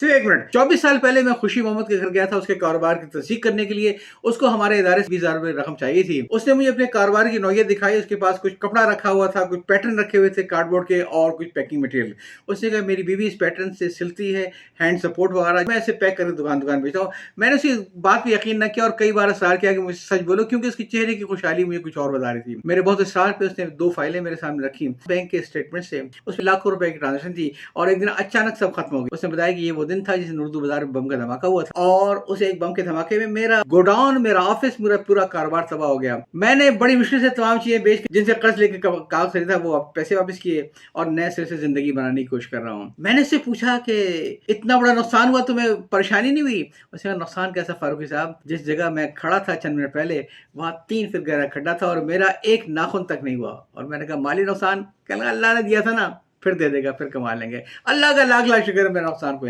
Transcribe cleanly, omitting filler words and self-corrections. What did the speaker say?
तो 1 मिनट, 24 साल पहले मैं खुशी मोहम्मद के घर गया था उसके कारोबार की तस्दीक करने के लिए। उसको हमारे इदारे से 20,000 रुपए रकम चाहिए थी। उसने मुझे अपने कारोबार की नौयत दिखाई, उसके पास कुछ कपड़ा रखा हुआ था, कुछ पैटर्न रखे हुए थे कार्डबोर्ड के और कुछ पैकिंग मटेरियल। उसने कहा मेरी बीवी इस पैटर्न से सिलती है, हैंड सपोर्ट वगैरह, मैं इसे पैक करके दुकान-दुकान भेजता हूँ। मैंने उसकी बात पे यकीन न किया और कई बार इसरार किया कि मुझे सच बोलो, क्योंकि उसके चेहरे की खुशहाली मुझे कुछ और बता रही थी। मेरे बहुत इसरार पे उसने 2 फाइलें मेरे सामने रखी। बैंक के स्टेटमेंट से उसमें लाखों रुपए की ट्रांज़ैक्शन थी और एक दिन अचानक सब खत्म हो गया। उसने बताया कि ये वो दिन था जिस दिन उर्दू बाज़ार में बम का धमाका हुआ था और उस एक बम के धमाके में मेरा गोडाउन, मेरा ऑफिस, मेरा पूरा कारोबार तबाह हो गया। मैंने बड़ी मुश्किल से तमाम चीज़ें बेच के जिनसे कर्ज़ लेके कागज़ खरीदा वो पैसे वापस किए और नए सिरे से ज़िंदगी बनाने की कोशिश कर रहा हूँ। मैंने उससे पूछा कि इतना बड़ा नुकसान हुआ, तुम्हें परेशानी नहीं हुई? उसने कहा नुकसान कैसा फारूकी साहब, जिस जगह मैं खड़ा था चंद मिनट पहले वहाँ 3 फीट गहरा खड्डा था और मेरा एक नाखून तक नहीं हुआ। और मैंने कहा माली नुकसान? कहने लगा अल्लाह ने दिया था ना, फिर दे देगा, फिर कमा लेंगे। अल्लाह का लाख लाख शुक्र है मेरा नुकसान कोई ना